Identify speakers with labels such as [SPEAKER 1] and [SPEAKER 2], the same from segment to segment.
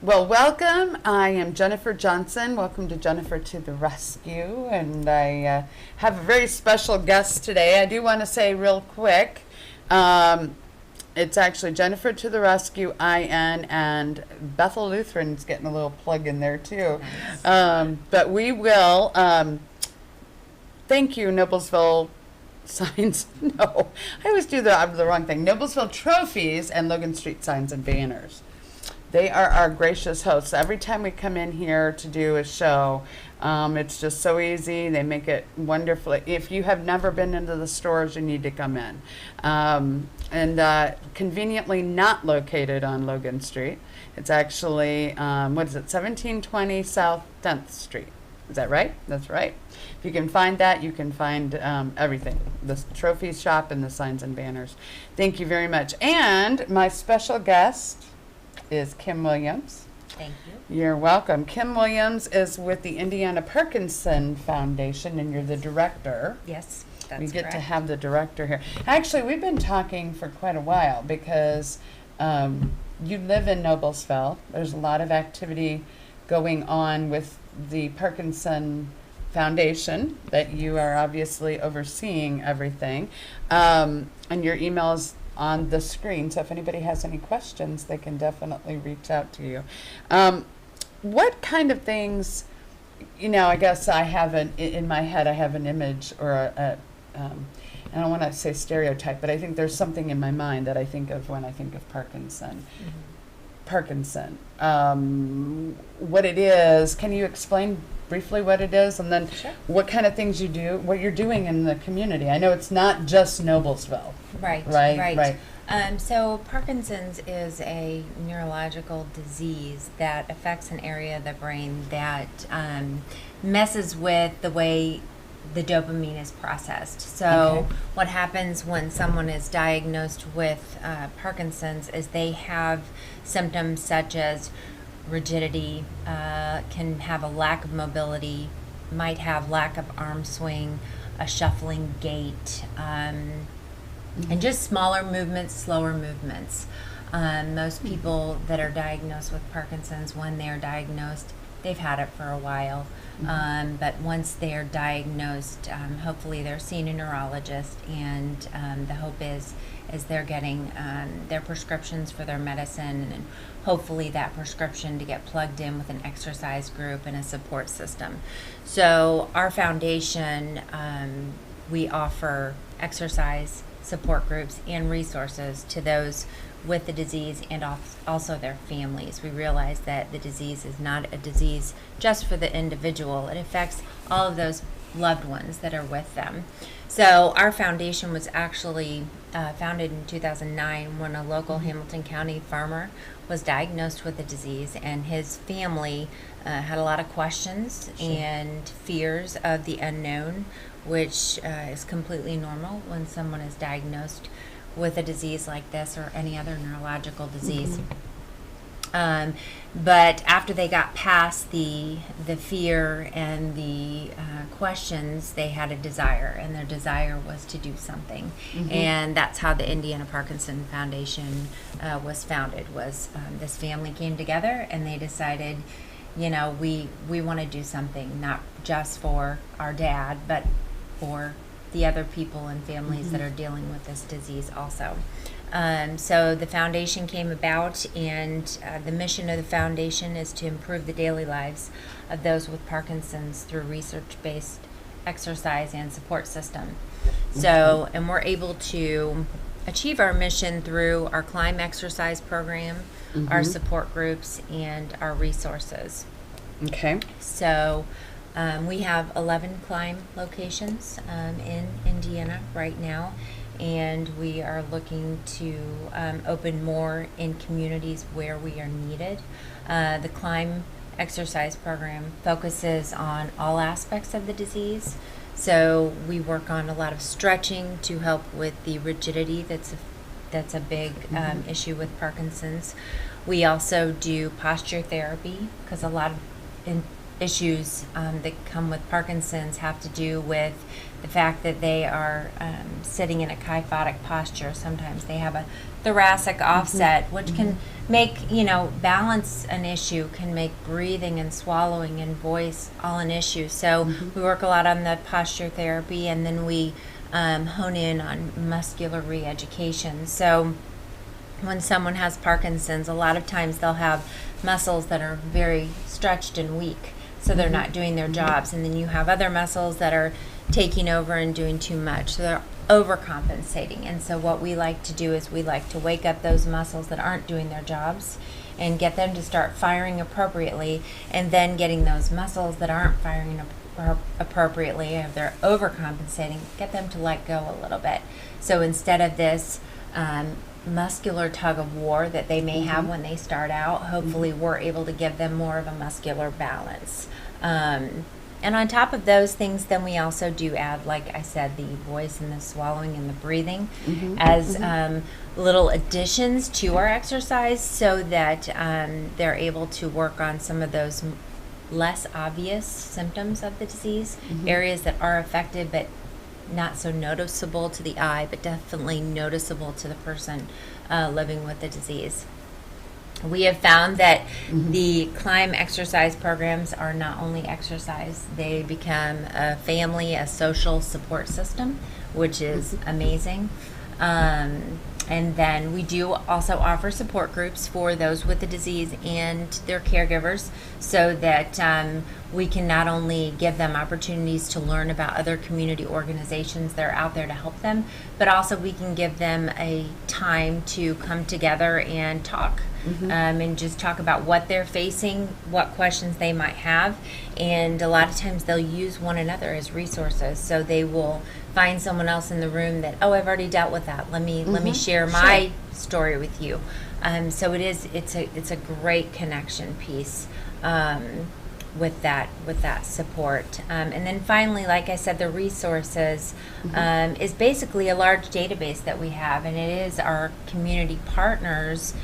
[SPEAKER 1] Well, welcome. I am Jennifer Johnson. Welcome to Jennifer to the Rescue. And I have a very special guest today. I do want to say real quick, it's actually Jennifer to the Rescue, IN, and Bethel Lutheran's getting a little plug in there too.
[SPEAKER 2] Nice.
[SPEAKER 1] But we will, thank you, Noblesville Signs. No, I always do the wrong thing. Noblesville Trophies and Logan Street Signs and Banners. They are our gracious hosts. Every time we come in here to do a show, it's just so easy. They make it wonderfully. If you have never been into the stores, you need to come in. And conveniently not located on Logan Street. It's actually, what is it, 1720 South 10th Street. Is that right? That's right. If you can find that, you can find everything. The trophy shop and the signs and banners. Thank you very much. And my special guest is Kim Williams.
[SPEAKER 2] Thank you.
[SPEAKER 1] You're welcome. Kim Williams is with the Indiana Parkinson Foundation, and you're the director.
[SPEAKER 2] Yes, that's
[SPEAKER 1] We get
[SPEAKER 2] correct.
[SPEAKER 1] to have the director here. Actually, we've been talking for quite a while because you live in Noblesville. There's a lot of activity going on with the Parkinson Foundation that you are obviously overseeing everything. And your email is on the screen, so if anybody has any questions, they can definitely reach out to you. What kind of things, I guess I have in my head, I have an image or I don't want to say stereotype, but I think there's something in my mind that I think of when I think of Parkinson. Parkinson. What it is, can you explain briefly what it is, and then
[SPEAKER 2] Sure.
[SPEAKER 1] what kind of things you do, what you're doing in the community? I know it's not just Noblesville. Right.
[SPEAKER 2] So Parkinson's is a neurological disease that affects an area of the brain that messes with the way the dopamine is processed. So
[SPEAKER 1] Okay.
[SPEAKER 2] what happens when someone is diagnosed with Parkinson's is they have symptoms such as rigidity, can have a lack of mobility, might have lack of arm swing, a shuffling gait, and just smaller movements, slower movements. Most people that are diagnosed with Parkinson's, when they're diagnosed, they've had it for a while. But once they're diagnosed, hopefully they're seeing a neurologist, and the hope is they're getting their prescriptions for their medicine, and hopefully that prescription to get plugged in with an exercise group and a support system. So our foundation, we offer exercise support groups and resources to those with the disease and also their families. We realize that the disease is not a disease just for the individual. It affects all of those loved ones that are with them. So our foundation was actually founded in 2009 when a local Hamilton County farmer was diagnosed with the disease, and his family had a lot of questions and fears of the unknown, which is completely normal when someone is diagnosed with a disease like this or any other neurological disease. But after they got past the fear and the questions, they had a desire, and their desire was to do something. And that's how the Indiana Parkinson Foundation was founded. Was this family came together and they decided, we want to do something, not just for our dad, but for the other people and families that are dealing with this disease also. So the foundation came about, and the mission of the foundation is to improve the daily lives of those with Parkinson's through research-based exercise and support system. So, and we're able to achieve our mission through our Climb exercise program, our support groups, and our resources.
[SPEAKER 1] Okay.
[SPEAKER 2] So we have 11 Climb locations in Indiana right now, and we are looking to open more in communities where we are needed. The Climb exercise program focuses on all aspects of the disease. So we work on a lot of stretching to help with the rigidity that's a big issue with Parkinson's. We also do posture therapy because a lot of issues that come with Parkinson's have to do with the fact that they are sitting in a kyphotic posture. Sometimes they have a thoracic offset, which can make, balance an issue, can make breathing and swallowing and voice all an issue. So we work a lot on the posture therapy, and then we hone in on muscular re-education. So when someone has Parkinson's, a lot of times they'll have muscles that are very stretched and weak, so they're not doing their jobs. And then you have other muscles that are taking over and doing too much, so they're overcompensating. And so what we like to do is we like to wake up those muscles that aren't doing their jobs and get them to start firing appropriately, and then getting those muscles that aren't firing appropriately, if they're overcompensating, get them to let go a little bit. So instead of this muscular tug of war that they may have when they start out, hopefully we're able to give them more of a muscular balance. And on top of those things, then we also do add, like I said, the voice and the swallowing and the breathing as little additions to our exercise, so that they're able to work on some of those less obvious symptoms of the disease, areas that are affected but not so noticeable to the eye, but definitely noticeable to the person living with the disease. We have found that the Climb exercise programs are not only exercise, they become a family, a social support system, which is amazing. And then we do also offer support groups for those with the disease and their caregivers, so that we can not only give them opportunities to learn about other community organizations that are out there to help them, but also we can give them a time to come together and talk. And just talk about what they're facing, what questions they might have. And a lot of times they'll use one another as resources. So they will find someone else in the room that, oh, I've already dealt with that. Let me share my story with you. So it's a great connection piece with that support. And then finally, like I said, the resources is basically a large database that we have, and it is our community partners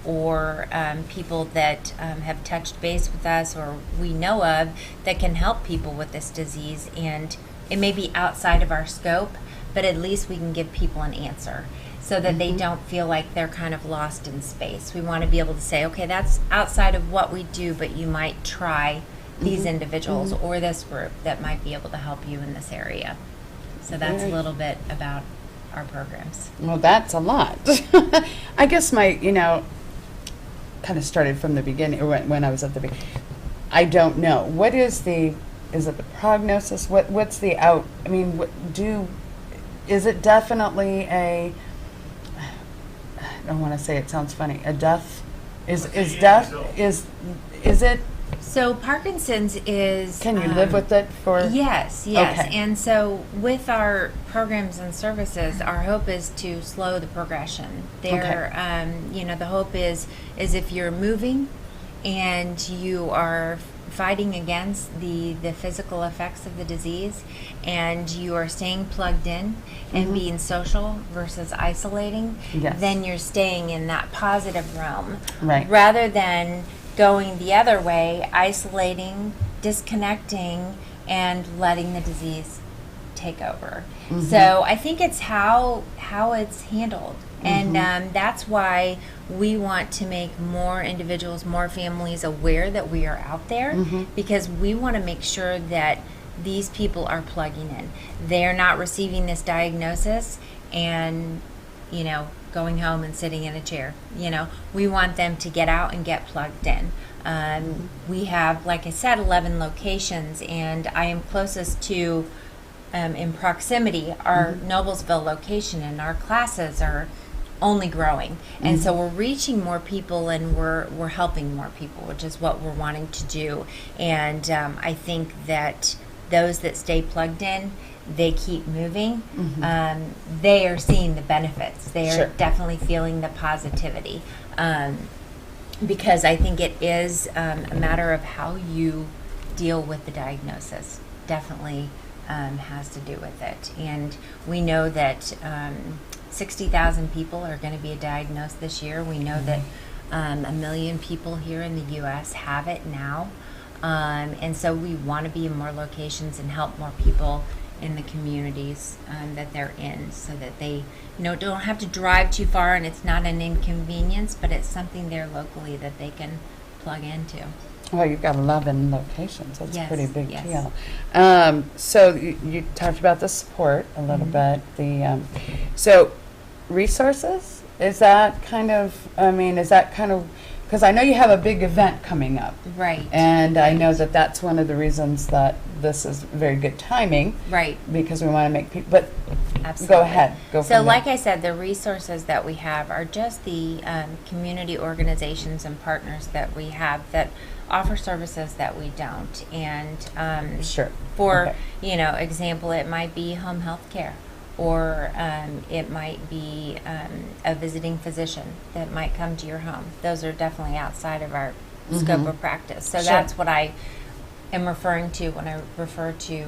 [SPEAKER 2] or people that have touched base with us or we know of that can help people with this disease. And it may be outside of our scope, but at least we can give people an answer, so that they don't feel like they're kind of lost in space. We want to be able to say, okay, that's outside of what we do, but you might try these individuals or this group that might be able to help you in this area. So that's a little bit about our programs.
[SPEAKER 1] Well, that's a lot. I guess my, kind of started from the beginning, or when I was at the beginning. I don't know. What is it the prognosis? What's the out? I mean, is it definitely I don't want to say it sounds funny. A death? Is it?
[SPEAKER 2] So Parkinson's is...
[SPEAKER 1] Can you live with it for...
[SPEAKER 2] Yes.
[SPEAKER 1] Okay.
[SPEAKER 2] And so with our programs and services, our hope is to slow the progression. The hope is if you're moving and you are fighting against the physical effects of the disease, and you are staying plugged in and being social versus isolating, then you're staying in that positive realm.
[SPEAKER 1] Right.
[SPEAKER 2] Rather than going the other way, isolating, disconnecting, and letting the disease take over. So I think it's how it's handled. And that's why we want to make more individuals, more families aware that we are out there, because we want to make sure that these people are plugging in. They're not receiving this diagnosis and, going home and sitting in a chair. We want them to get out and get plugged in. We have, like I said, 11 locations, and I am closest to, in proximity, our Noblesville location, and our classes are only growing. And so we're reaching more people, and we're helping more people, which is what we're wanting to do. And I think that those that stay plugged in, they keep moving. They are seeing the benefits. They are definitely feeling the positivity. Because I think it is a matter of how you deal with the diagnosis. Definitely has to do with it. And we know that 60,000 people are going to be diagnosed this year. We know that 1 million people here in the U.S. have it now. And so we want to be in more locations and help more people in the communities that they're in, so that they don't have to drive too far, and it's not an inconvenience, but it's something there locally that they can plug into.
[SPEAKER 1] Well, you've got 11 locations. That's a
[SPEAKER 2] Yes,
[SPEAKER 1] pretty big
[SPEAKER 2] yes.
[SPEAKER 1] deal. So you talked about the support a little bit. So resources, is that kind of, because I know you have a big event coming up.
[SPEAKER 2] Right.
[SPEAKER 1] And I know that that's one of the reasons that this is very good timing,
[SPEAKER 2] Right.
[SPEAKER 1] because we want to make people, but
[SPEAKER 2] Absolutely.
[SPEAKER 1] go ahead. Go
[SPEAKER 2] So,
[SPEAKER 1] from
[SPEAKER 2] like
[SPEAKER 1] there.
[SPEAKER 2] I said, the resources that we have are just the community organizations and partners that we have that offer services that we don't. And
[SPEAKER 1] Sure.
[SPEAKER 2] for
[SPEAKER 1] Okay.
[SPEAKER 2] example, it might be home health care, or it might be a visiting physician that might come to your home. Those are definitely outside of our scope of practice. So
[SPEAKER 1] Sure.
[SPEAKER 2] that's what I am referring to when I refer to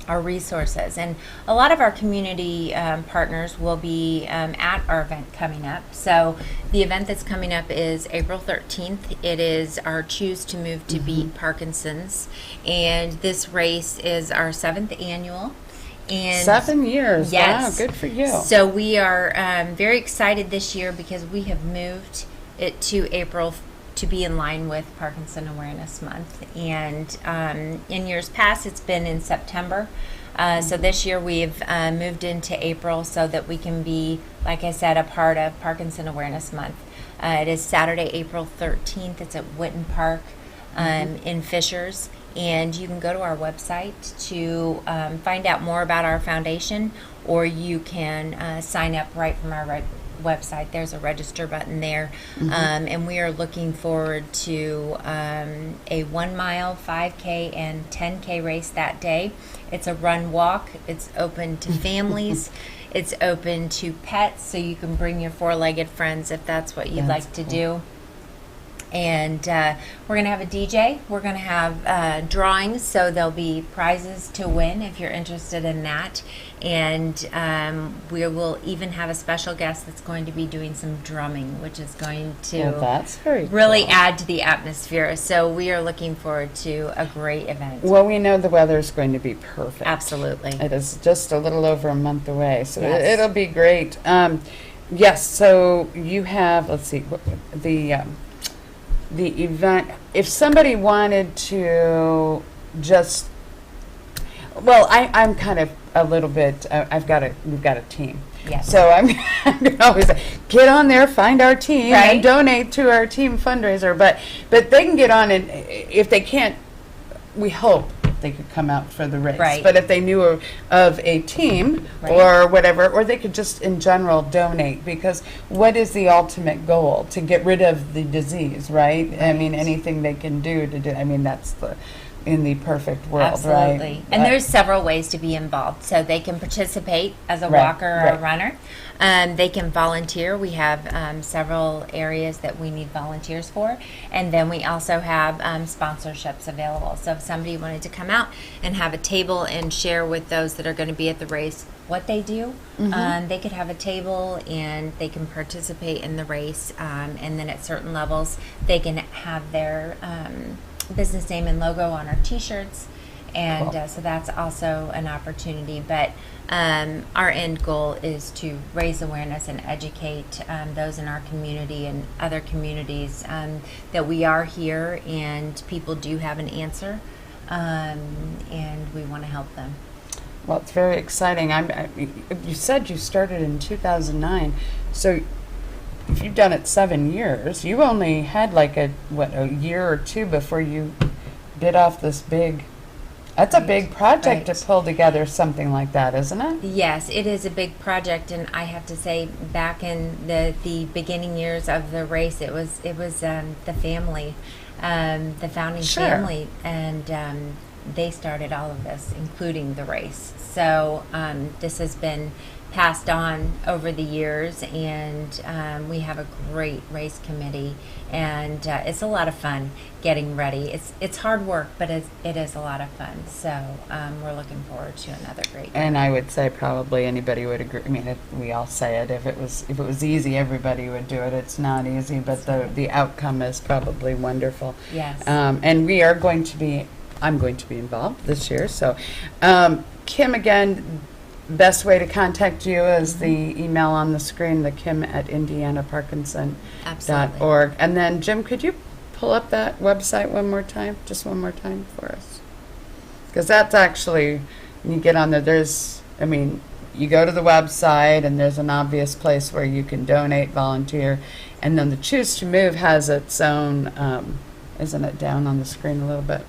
[SPEAKER 2] our resources. And a lot of our community partners will be at our event coming up. So the event that's coming up is April 13th. It is our Choose to Move to Beat Parkinson's. And this race is our 7th annual. And
[SPEAKER 1] 7 years.
[SPEAKER 2] Yes.
[SPEAKER 1] Wow, good for you.
[SPEAKER 2] So we are very excited this year because we have moved it to April to be in line with Parkinson Awareness Month. And in years past, it's been in September. So this year we've moved into April so that we can be, like I said, a part of Parkinson Awareness Month. It is Saturday, April 13th. It's at Witten Park in Fishers. And you can go to our website to find out more about our foundation, or you can sign up right from our website. There's a register button there. And we are looking forward to a 1 mile, 5K, and 10K race that day. It's a run walk. It's open to families. It's open to pets, so you can bring your 4-legged friends if that's what you'd
[SPEAKER 1] That's
[SPEAKER 2] like to
[SPEAKER 1] cool.
[SPEAKER 2] do. And we're going to have a DJ. We're going to have drawings, so there'll be prizes to win if you're interested in that. And we will even have a special guest that's going to be doing some drumming, which is going to
[SPEAKER 1] Well, that's very
[SPEAKER 2] really
[SPEAKER 1] cool.
[SPEAKER 2] add to the atmosphere. So we are looking forward to a great event.
[SPEAKER 1] Well, we know the weather is going to be perfect.
[SPEAKER 2] Absolutely.
[SPEAKER 1] It is just a little over a month away, so
[SPEAKER 2] Yes.
[SPEAKER 1] it'll be great. Yes, so you have, let's see, the event, if somebody wanted to just, well, I'm kind of a little bit, we've got a team.
[SPEAKER 2] Yes.
[SPEAKER 1] So I'm going to always say, get on there, find our team,
[SPEAKER 2] Right.
[SPEAKER 1] and donate to our team fundraiser. But they can get on, and if they can't, we hope they could come out for the race.
[SPEAKER 2] Right.
[SPEAKER 1] But if they knew of a team
[SPEAKER 2] Right.
[SPEAKER 1] or whatever, or they could just in general donate, because what is the ultimate goal? To get rid of the disease, right? I mean, anything they can do to do, I mean, that's in the perfect world,
[SPEAKER 2] Absolutely.
[SPEAKER 1] right?
[SPEAKER 2] And there's several ways to be involved. So they can participate as a
[SPEAKER 1] Right,
[SPEAKER 2] walker or
[SPEAKER 1] right.
[SPEAKER 2] a runner. They can volunteer. We have several areas that we need volunteers for. And then we also have sponsorships available. So if somebody wanted to come out and have a table and share with those that are going to be at the race what they do, they could have a table and they can participate in the race. And then at certain levels, they can have their business name and logo on our t-shirts, and
[SPEAKER 1] Cool.
[SPEAKER 2] so that's also an opportunity. But our end goal is to raise awareness and educate those in our community and other communities that we are here and people do have an answer, and we want to help them.
[SPEAKER 1] Well, it's very exciting. You said you started in 2009, so if you've done it 7 years, you only had like a year or two before you bit off this big. That's a
[SPEAKER 2] Right.
[SPEAKER 1] big project
[SPEAKER 2] Right.
[SPEAKER 1] to pull together something like that, isn't it?
[SPEAKER 2] Yes, it is a big project, and I have to say, back in the beginning years of the race, it was the family, the founding
[SPEAKER 1] Sure.
[SPEAKER 2] family, and they started all of this, including the race. So this has been passed on over the years, and we have a great race committee, and it's a lot of fun getting ready. It's hard work, but it is a lot of fun. So we're looking forward to another great.
[SPEAKER 1] And I would say probably anybody would agree. I mean, we all say it. If it was easy, everybody would do it. It's not easy, but the outcome is probably wonderful.
[SPEAKER 2] Yes.
[SPEAKER 1] And we are going to be I'm going to be involved this year. So, Kim, again, best way to contact you is the email on the screen, the kim@indianaparkinson.org. And then, Jim, could you pull up that website just one more time for us? Because that's actually, when you get on there, you go to the website and there's an obvious place where you can donate, volunteer, and then the Choose to Move has its own, isn't it down on the screen a little bit?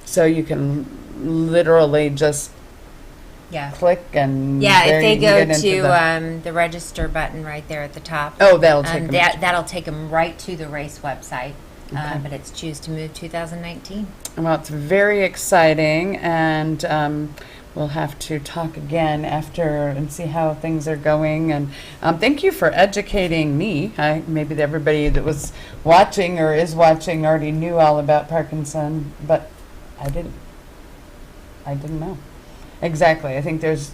[SPEAKER 1] So you can literally just
[SPEAKER 2] Yeah.
[SPEAKER 1] click and
[SPEAKER 2] Yeah,
[SPEAKER 1] there
[SPEAKER 2] if they
[SPEAKER 1] you can
[SPEAKER 2] go
[SPEAKER 1] get into
[SPEAKER 2] to the register button right there at the top.
[SPEAKER 1] Oh, that'll take them.
[SPEAKER 2] That'll take them right to the race website.
[SPEAKER 1] Okay.
[SPEAKER 2] But it's Choose to Move 2019.
[SPEAKER 1] Well, it's very exciting, and we'll have to talk again after and see how things are going. And thank you for educating me. Maybe everybody that was watching or is watching already knew all about Parkinson, but I didn't know. Exactly. I think there's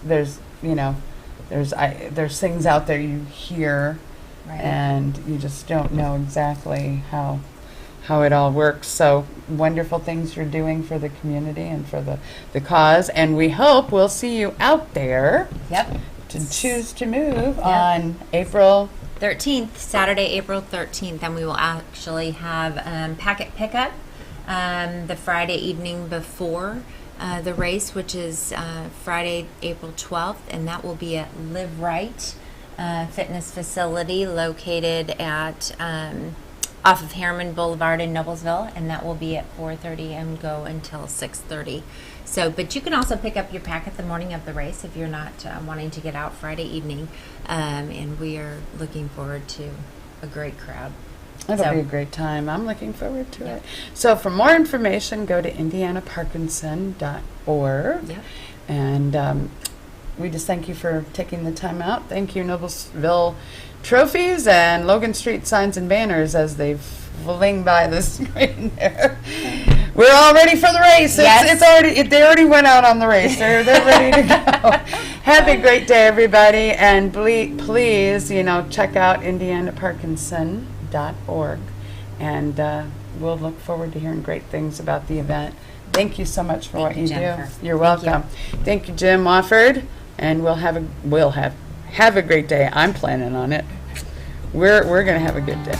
[SPEAKER 1] things out there you hear,
[SPEAKER 2] Right.
[SPEAKER 1] and you just don't know exactly how it all works. So wonderful things you're doing for the community and for the cause. And we hope we'll see you out there
[SPEAKER 2] Yep.
[SPEAKER 1] to Choose to Move
[SPEAKER 2] Yeah.
[SPEAKER 1] on April.
[SPEAKER 2] 13th, Saturday, April 13th, and we will actually have packet pickup the Friday evening before the race, which is Friday, April 12th, and that will be at Live Right Fitness Facility located at off of Harriman Boulevard in Noblesville, and that will be at 4:30 and go until 6:30. So, but you can also pick up your packet the morning of the race if you're not wanting to get out Friday evening, and we are looking forward to a great crowd.
[SPEAKER 1] It'll
[SPEAKER 2] So-
[SPEAKER 1] be a great time. I'm looking forward to
[SPEAKER 2] Yep.
[SPEAKER 1] it. So for more information, go to indianaparkinson.org.
[SPEAKER 2] Yep.
[SPEAKER 1] And we just thank you for taking the time out. Thank you, Noblesville Trophies and Logan Street Signs and Banners, as they fling by the screen there. We're all ready for the race.
[SPEAKER 2] Yes.
[SPEAKER 1] They already went out on the race. They're ready to go. Have a great day, everybody. And please, check out indianaparkinson.org. And we'll look forward to hearing great things about the event. Thank you so much for
[SPEAKER 2] Thank
[SPEAKER 1] what
[SPEAKER 2] you,
[SPEAKER 1] you
[SPEAKER 2] Jennifer.
[SPEAKER 1] do. You're
[SPEAKER 2] Thank you.
[SPEAKER 1] welcome. Thank you, Jim Wofford. And we'll have a great day. I'm planning on it. We're going to have a good day.